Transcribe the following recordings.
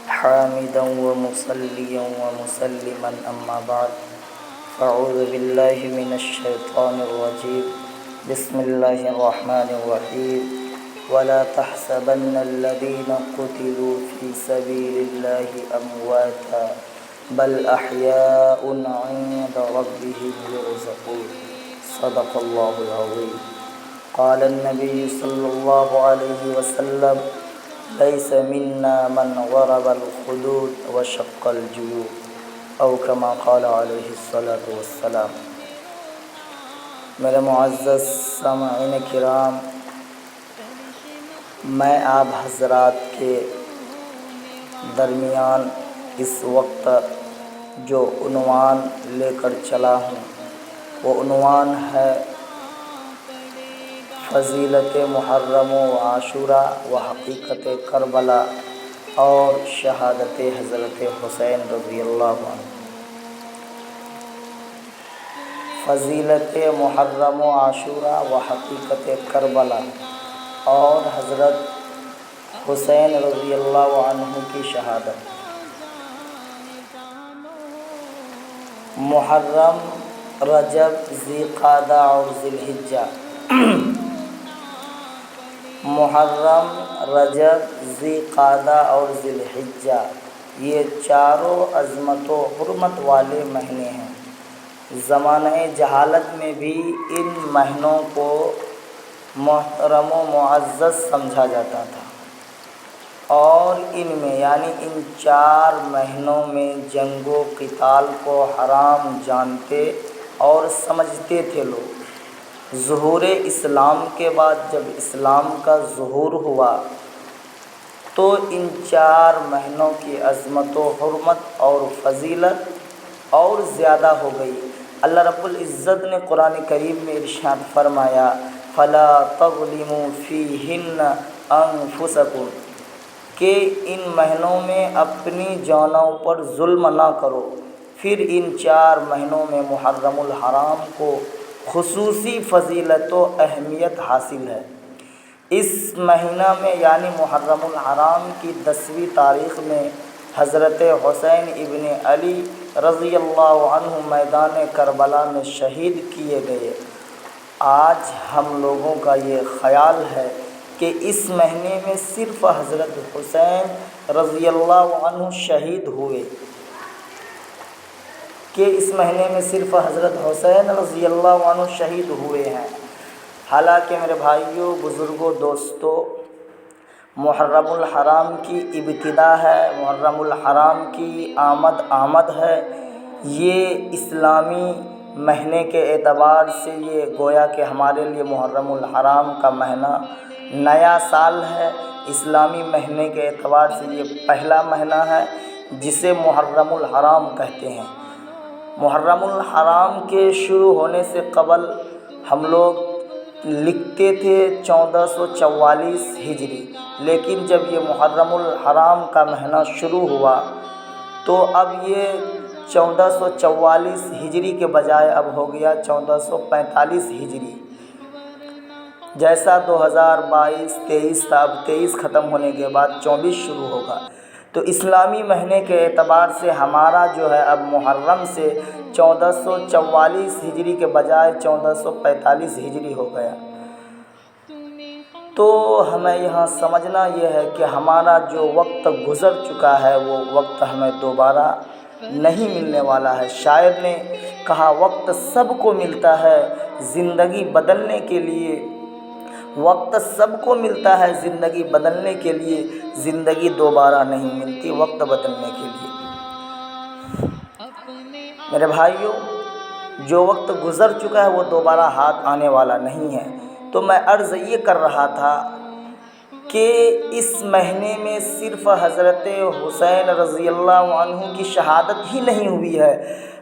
حامدا ومصليا ومسلما أما بعد فأعوذ بالله من الشيطان الرجيم بسم الله الرحمن الرحيم ولا تحسبن الذين قتلوا في سبيل الله أمواتا بل أحياء عند ربهم يرزقون صدق الله العظيم. قال النبي صلى الله عليه وسلم ليس منا من ضرب الخدود وشق الجيوب او كما قال علیہ الصلاۃ والسلام. میرے معزز سامعین کرام، میں آپ حضرات کے درمیان اس وقت جو عنوان لے کر چلا ہوں وہ عنوان ہے فضیلت محرم و عاشورہ و حقیقت کربلا اور شہادت حضرت حسین رضی اللہ عنہ. فضیلت محرم و عاشورہ و حقیقت کربلا اور حضرت حسین رضی اللہ عنہ کی شہادت. محرم، رجب، ذی قعدہ اور ذی الحجہ. محرم، رجب، ذی قعدہ اور ذی الحجہ یہ چاروں عظمت و حرمت والے مہینے ہیں. زمانہ جہالت میں بھی ان مہینوں کو محترم و معزز سمجھا جاتا تھا، اور ان میں یعنی ان 4 مہینوں میں جنگ و قتال کو حرام جانتے اور سمجھتے تھے لوگ. ظہور اسلام کے بعد جب اسلام کا ظہور ہوا تو ان 4 مہینوں کی عظمت و حرمت اور فضیلت اور زیادہ ہو گئی. اللہ رب العزت نے قرآن کریم میں ارشاد فرمایا فَلَا تَظْلِمُوا فِيهِنَّ أَنفُسَكُمْ کہ ان مہینوں میں اپنی جانوں پر ظلم نہ کرو. پھر ان 4 مہینوں میں محرم الحرام کو خصوصی فضیلت و اہمیت حاصل ہے. اس مہینہ میں یعنی محرم الحرام کی 10ویں تاریخ میں حضرت حسین ابن علی رضی اللہ عنہ میدان کربلا میں شہید کیے گئے. آج ہم لوگوں کا یہ خیال ہے کہ اس مہینے میں صرف حضرت حسین رضی اللہ عنہ شہید ہوئے، کہ اس مہینے میں صرف حضرت حسین رضی اللہ عنہ شہید ہوئے ہیں. حالانکہ میرے بھائیوں، بزرگوں، دوستوں، محرم الحرام کی ابتدا ہے، محرم الحرام کی آمد ہے. یہ اسلامی مہینے کے اعتبار سے یہ گویا کہ ہمارے لیے محرم الحرام کا مہینہ نیا سال ہے. اسلامی مہینے کے اعتبار سے یہ پہلا مہینہ ہے جسے محرم الحرام کہتے ہیں. محرم الحرام کے شروع ہونے سے قبل ہم لوگ لکھتے تھے 1444 ہجری، لیکن جب یہ محرم الحرام کا مہینہ شروع ہوا تو اب یہ 1444 ہجری کے بجائے اب ہو گیا 1445 ہجری. جیسا 2022-23 تھا، اب 23 ختم ہونے کے بعد 24 شروع ہوگا. تو اسلامی مہینے کے اعتبار سے ہمارا جو ہے اب محرم سے 1444 ہجری کے بجائے 1445 ہجری ہو گیا. تو ہمیں یہاں سمجھنا یہ ہے کہ ہمارا جو وقت گزر چکا ہے وہ وقت ہمیں دوبارہ نہیں ملنے والا ہے. شاعر نے کہا وقت سب کو ملتا ہے زندگی بدلنے کے لیے، وقت سب کو ملتا ہے زندگی بدلنے کے لیے، زندگی دوبارہ نہیں ملتی وقت بدلنے کے لیے. میرے بھائیوں، جو وقت گزر چکا ہے وہ دوبارہ ہاتھ آنے والا نہیں ہے. تو میں عرض یہ کر رہا تھا کہ اس مہینے میں صرف حضرت حسین رضی اللہ عنہ کی شہادت ہی نہیں ہوئی ہے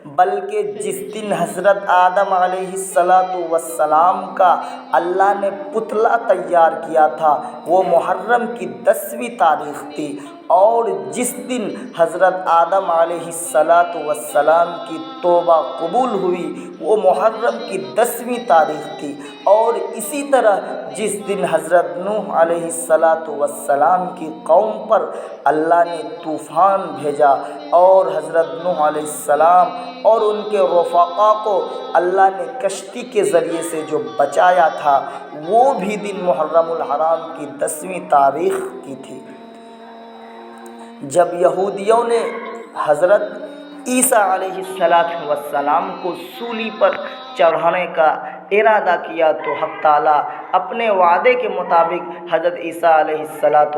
بلکہ جس دن حضرت آدم علیہ السلام کا اللہ نے پتلا تیار کیا تھا وہ محرم کی 10ویں تاریخ تھی، اور جس دن حضرت آدم علیہ السلام کی توبہ قبول ہوئی وہ محرم کی 10ویں تاریخ تھی، اور اسی طرح جس دن حضرت نوح علیہ السلام کی قوم پر اللہ نے طوفان بھیجا اور حضرت نوح علیہ السلام اور ان کے رفقا کو اللہ نے کشتی کے ذریعے سے جو بچایا تھا وہ بھی دن محرم الحرام کی 10ویں تاریخ کی تھی۔ جب یہودیوں نے حضرت عیسیٰ علیہ السلام کو سولی پر چڑھانے کا ارادہ کیا تو حق تعالیٰ اپنے وعدے کے مطابق حضرت عیسیٰ علیہ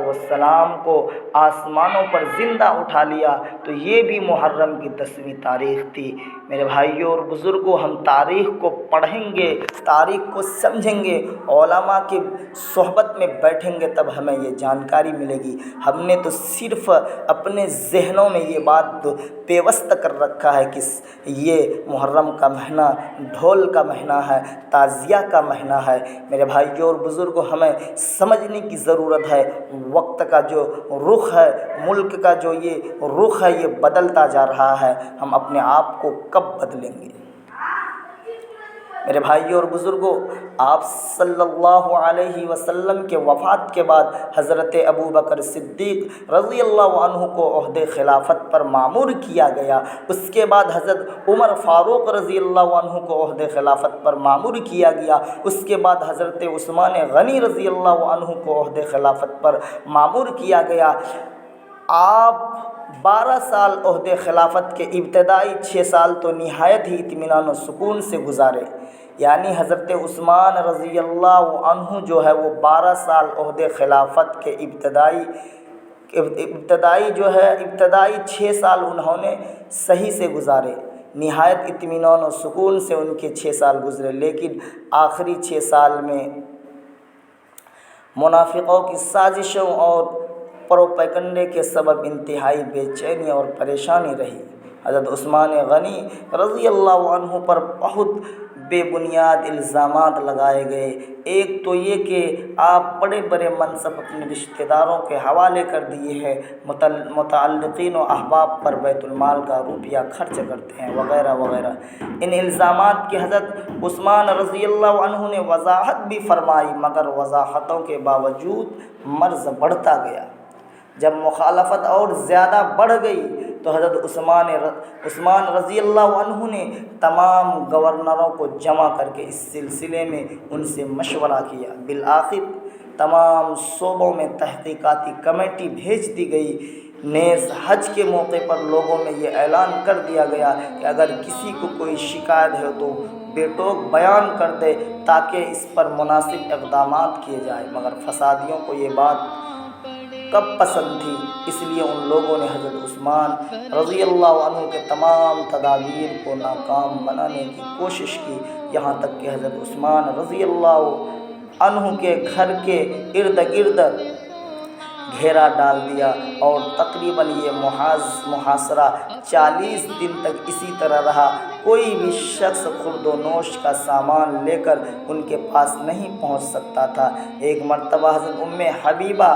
السلام کو آسمانوں پر زندہ اٹھا لیا، تو یہ بھی محرم کی 10ویں تاریخ تھی۔ میرے بھائیوں اور بزرگوں، ہم تاریخ کو پڑھیں گے، تاریخ کو سمجھیں گے، علماء کی صحبت میں بیٹھیں گے، تب ہمیں یہ جانکاری ملے گی۔ ہم نے تو صرف اپنے ذہنوں میں یہ بات پیوست کر رکھا ہے کہ یہ محرم کا مہینہ ڈھول کا مہینہ ہے، تعزیہ کا مہینہ ہے۔ میرے بھائیوں اور بزرگوں، ہمیں سمجھنے کی ضرورت ہے، وقت کا جو رخ ہے، ملک کا جو یہ رخ ہے، یہ بدلتا جا رہا ہے، ہم اپنے آپ کو کب بدلیں گے؟ میرے بھائیوں اور بزرگوں، آپ صلی اللہ علیہ وسلم کے وفات کے بعد حضرت ابوبکر صدیق رضی اللہ عنہ کو عہدے خلافت پر مامور کیا گیا، اس کے بعد حضرت عمر فاروق رضی اللہ عنہ کو عہدے خلافت پر مامور کیا گیا، اس کے بعد حضرت عثمان غنی رضی اللہ عنہ کو عہدے خلافت پر مامور کیا گیا۔ آپ 12 سال عہدے خلافت کے ابتدائی 6 سال تو نہایت ہی اطمینان و سکون سے گزارے، یعنی حضرت عثمان رضی اللہ عنہ جو ہے وہ 12 سال عہدے خلافت کے ابتدائی 6 سال انہوں نے صحیح سے گزارے، نہایت اطمینان و سکون سے ان کے 6 سال گزرے، لیکن آخری 6 سال میں منافقوں کی سازشوں اور پروپیگنڈے کے سبب انتہائی بے چینی اور پریشانی رہی۔ حضرت عثمان غنی رضی اللہ عنہ پر بہت بے بنیاد الزامات لگائے گئے۔ ایک تو یہ کہ آپ بڑے بڑے منصب اپنے رشتہ داروں کے حوالے کر دیے ہیں، متعلقین و احباب پر بیت المال کا روپیہ خرچ کرتے ہیں وغیرہ وغیرہ۔ ان الزامات کی حضرت عثمان رضی اللہ عنہ نے وضاحت بھی فرمائی، مگر وضاحتوں کے باوجود مرض بڑھتا گیا۔ جب مخالفت اور زیادہ بڑھ گئی تو حضرت عثمان رضی اللہ عنہ نے تمام گورنروں کو جمع کر کے اس سلسلے میں ان سے مشورہ کیا۔ بالآخر تمام صوبوں میں تحقیقاتی کمیٹی بھیج دی گئی۔ نیز حج کے موقع پر لوگوں میں یہ اعلان کر دیا گیا کہ اگر کسی کو کوئی شکایت ہے تو بے ٹوک بیان کر دے تاکہ اس پر مناسب اقدامات کیے جائیں، مگر فسادیوں کو یہ بات کب پسند تھی، اس لیے ان لوگوں نے حضرت عثمان رضی اللہ عنہ کے تمام تدابیر کو ناکام بنانے کی کوشش کی، یہاں تک کہ حضرت عثمان رضی اللہ عنہ کے گھر کے ارد گرد گھیرا ڈال دیا، اور تقریباً یہ محاصرہ 40 دن تک اسی طرح رہا۔ کوئی بھی شخص خورد و نوش کا سامان لے کر ان کے پاس نہیں پہنچ سکتا تھا۔ ایک مرتبہ حضرت ام حبیبہ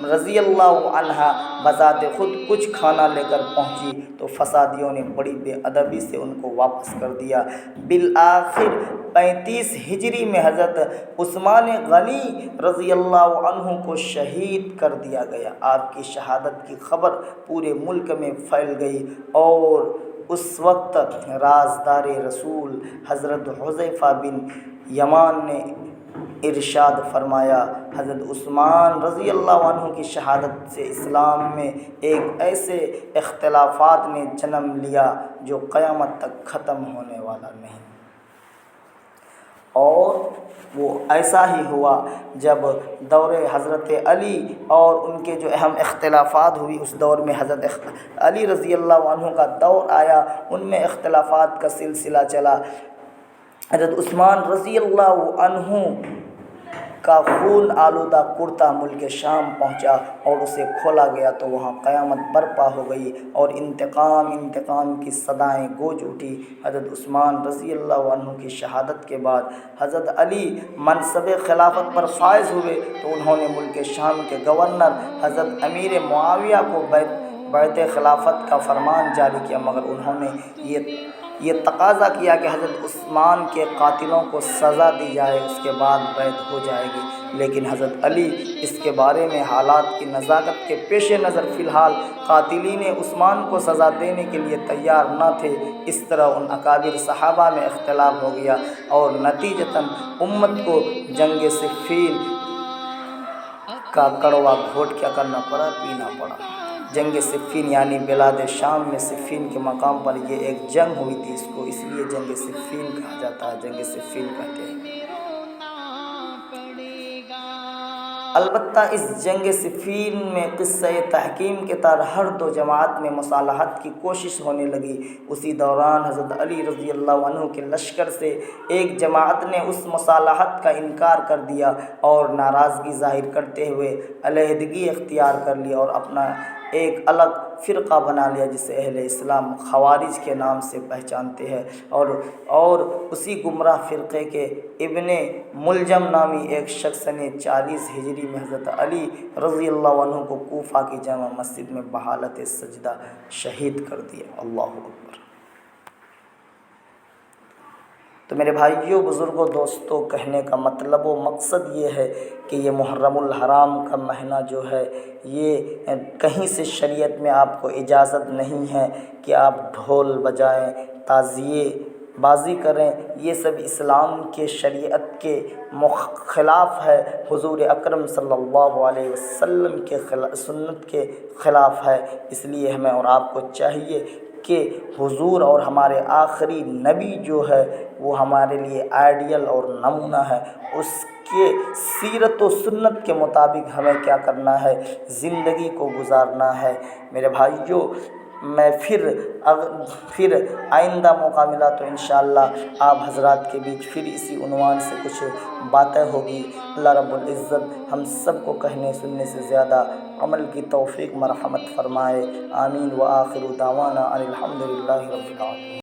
رضی اللہ عنہا بذات خود کچھ کھانا لے کر پہنچی تو فسادیوں نے بڑی بے ادبی سے ان کو واپس کر دیا۔ بالآخر 35 ہجری میں حضرت عثمان غنی رضی اللہ عنہ کو شہید کر دیا گیا۔ آپ کی شہادت کی خبر پورے ملک میں پھیل گئی، اور اس وقت رازدار رسول حضرت حذیفہ بن یمان نے ارشاد فرمایا، حضرت عثمان رضی اللہ عنہ کی شہادت سے اسلام میں ایک ایسے اختلافات نے جنم لیا جو قیامت تک ختم ہونے والا نہیں۔ اور وہ ایسا ہی ہوا جب دور حضرت علی اور ان کے جو اہم اختلافات ہوئی، اس دور میں حضرت علی رضی اللہ عنہ کا دور آیا، ان میں اختلافات کا سلسلہ چلا۔ حضرت عثمان رضی اللہ عنہ کا خون آلودہ کرتا ملک شام پہنچا اور اسے کھولا گیا تو وہاں قیامت برپا ہو گئی اور انتقام انتقام کی صدائیں گونج اٹھی۔ حضرت عثمان رضی اللہ عنہ کی شہادت کے بعد حضرت علی منصب خلافت پر فائز ہوئے تو انہوں نے ملک شام کے گورنر حضرت امیر معاویہ کو بیعت خلافت کا فرمان جاری کیا، مگر انہوں نے یہ تقاضا کیا کہ حضرت عثمان کے قاتلوں کو سزا دی جائے، اس کے بعد بیعت ہو جائے گی۔ لیکن حضرت علی اس کے بارے میں حالات کی نزاکت کے پیش نظر فی الحال قاتلین عثمان کو سزا دینے کے لیے تیار نہ تھے۔ اس طرح ان اکابر صحابہ میں اختلاف ہو گیا اور نتیجتاً امت کو جنگ صفین کا کڑوا گھونٹ کیا کرنا پڑا، پینا پڑا۔ جنگ صفین یعنی بلاد شام میں صفین کے مقام پر یہ ایک جنگ ہوئی تھی، اس کو اس لیے جنگ صفین کہا جاتا ہے، جنگ صفین کہتے ہیں۔ البتہ اس جنگ صفین میں قصہ تحکیم کے طور ہر دو جماعت میں مصالحت کی کوشش ہونے لگی۔ اسی دوران حضرت علی رضی اللہ عنہ کے لشکر سے ایک جماعت نے اس مصالحت کا انکار کر دیا اور ناراضگی ظاہر کرتے ہوئے علیحدگی اختیار کر لی اور اپنا ایک الگ فرقہ بنا لیا جسے اہل اسلام خوارج کے نام سے پہچانتے ہیں، اور اسی گمراہ فرقے کے ابن ملجم نامی ایک شخص نے 40 ہجری میں حضرت علی رضی اللہ عنہ کو کوفہ کی جامع مسجد میں بحالت سجدہ شہید کر دیا۔ اللہ اکبر۔ تو میرے بھائیوں، بزرگوں، دوستوں، کہنے کا مطلب و مقصد یہ ہے کہ یہ محرم الحرام کا مہینہ جو ہے یہ کہیں سے شریعت میں آپ کو اجازت نہیں ہے کہ آپ ڈھول بجائیں، تعزیے بازی کریں، یہ سب اسلام کے شریعت کے خلاف ہے، حضور اکرم صلی اللہ علیہ وسلم کے سنت کے خلاف ہے۔ اس لیے ہمیں اور آپ کو چاہیے کہ حضور اور ہمارے آخری نبی جو ہے وہ ہمارے لیے آئیڈیل اور نمونہ ہے، اس کے سیرت و سنت کے مطابق ہمیں کیا کرنا ہے، زندگی کو گزارنا ہے۔ میرے بھائیوں، میں پھر آئندہ موقع ملا تو انشاءاللہ آپ حضرات کے بیچ پھر اسی عنوان سے کچھ باتیں ہوگی۔ اللہ رب العزت ہم سب کو کہنے سننے سے زیادہ عمل کی توفیق مرحمت فرمائے۔ آمین۔ وآخر دعوانا ان الحمد للہ رب العالمین۔